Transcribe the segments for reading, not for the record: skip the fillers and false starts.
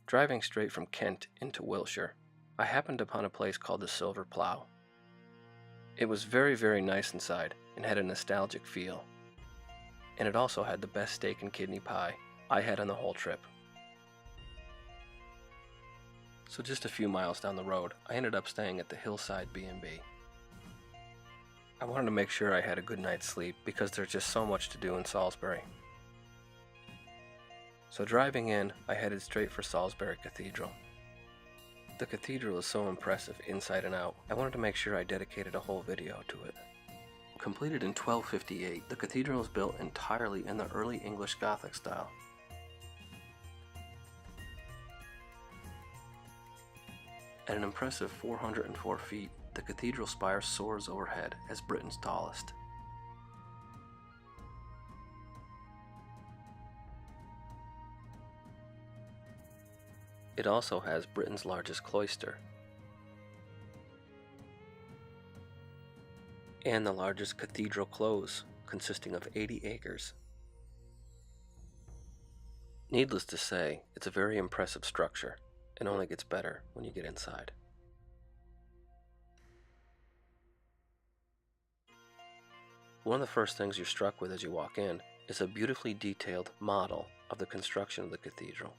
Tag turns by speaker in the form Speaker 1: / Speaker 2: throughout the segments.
Speaker 1: Driving straight from Kent into Wiltshire, I happened upon a place called the Silver Plough. It was very, very nice inside and had a nostalgic feel. And it also had the best steak and kidney pie I had on the whole trip. So just a few miles down the road, I ended up staying at the Hillside B&B. I wanted to make sure I had a good night's sleep because there's just so much to do in Salisbury. So driving in, I headed straight for Salisbury Cathedral. The cathedral is so impressive inside and out, I wanted to make sure I dedicated a whole video to it. Completed in 1258, the cathedral is built entirely in the early English Gothic style. At an impressive 404 feet, the cathedral spire soars overhead as Britain's tallest. It also has Britain's largest cloister and the largest cathedral close, consisting of 80 acres. Needless to say, it's a very impressive structure and only gets better when you get inside. One of the first things you're struck with as you walk in is a beautifully detailed model of the construction of the cathedral,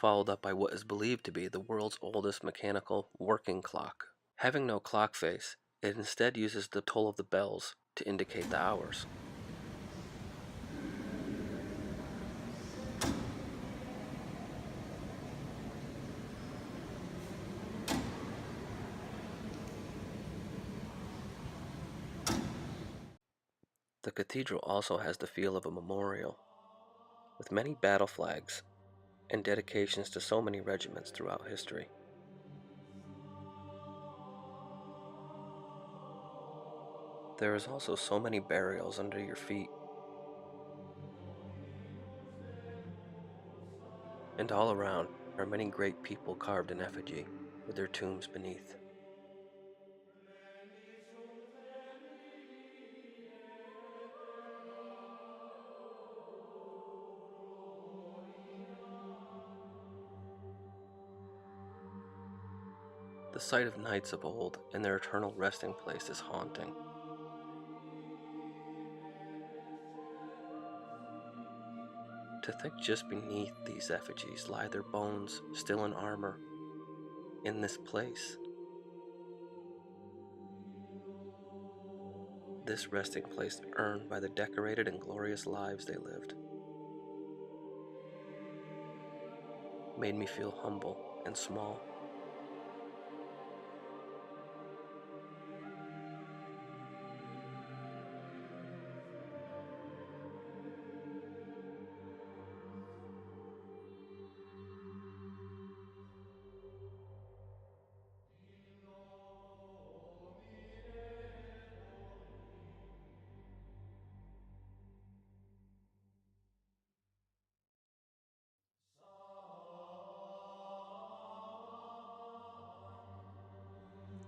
Speaker 1: followed up by what is believed to be the world's oldest mechanical working clock. Having no clock face, it instead uses the toll of the bells to indicate the hours. The cathedral also has the feel of a memorial, with many battle flags and dedications to so many regiments throughout history. There is also so many burials under your feet, and all around are many great people carved in effigy with their tombs beneath. The sight of knights of old and their eternal resting place is haunting. To think just beneath these effigies lie their bones, still in armor, in this place. This resting place earned by the decorated and glorious lives they lived made me feel humble and small.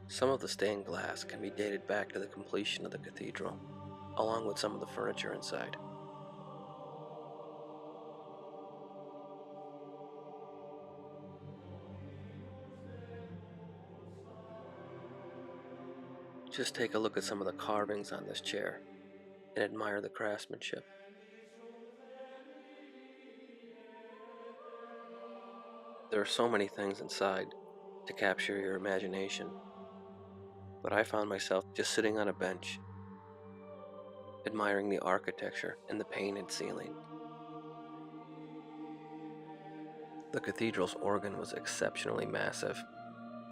Speaker 1: Some of the stained glass can be dated back to the completion of the cathedral, along with some of the furniture inside. Just take a look at some of the carvings on this chair and admire the craftsmanship. There are so many things inside to capture your imagination, but I found myself just sitting on a bench, admiring the architecture and the painted ceiling. The cathedral's organ was exceptionally massive,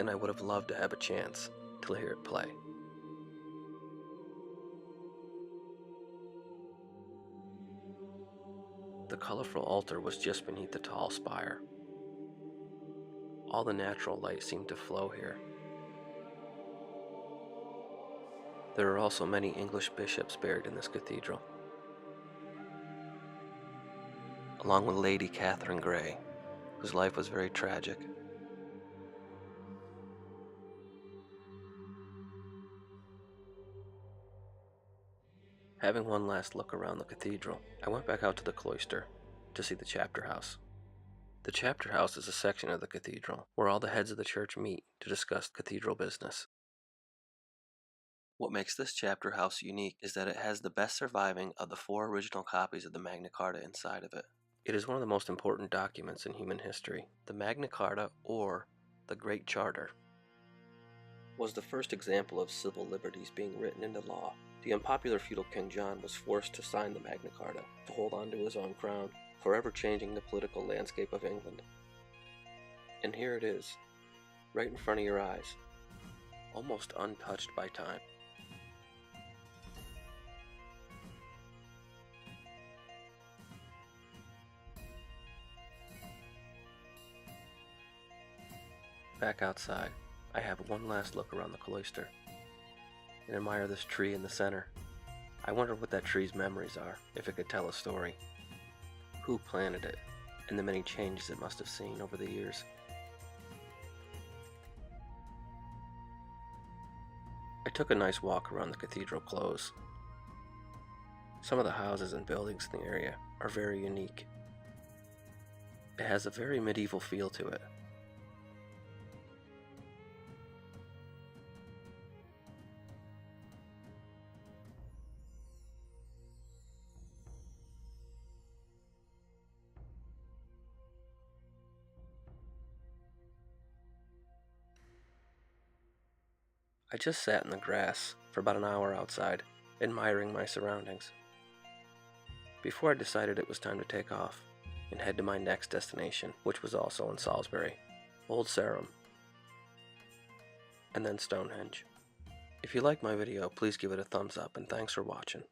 Speaker 1: and I would have loved to have a chance to hear it play. The colorful altar was just beneath the tall spire. All the natural light seemed to flow here. There are also many English bishops buried in this cathedral, along with Lady Catherine Grey, whose life was very tragic. Having one last look around the cathedral, I went back out to the cloister to see the chapter house. The chapter house is a section of the cathedral where all the heads of the church meet to discuss cathedral business. What makes this chapter house unique is that it has the best surviving of the 4 original copies of the Magna Carta inside of it. It is one of the most important documents in human history. The Magna Carta, or the Great Charter, was the first example of civil liberties being written into law. The unpopular feudal King John was forced to sign the Magna Carta to hold on to his own crown, forever changing the political landscape of England. And here it is, right in front of your eyes, almost untouched by time. Back outside, I have one last look around the cloister and admire this tree in the center. I wonder what that tree's memories are, if it could tell a story. Who planted it, and the many changes it must have seen over the years. I took a nice walk around the cathedral close. Some of the houses and buildings in the area are very unique. It has a very medieval feel to it. I just sat in the grass for about an hour outside, admiring my surroundings, before I decided it was time to take off and head to my next destination, which was also in Salisbury, Old Sarum, and then Stonehenge. If you like my video, please give it a thumbs up, and thanks for watching.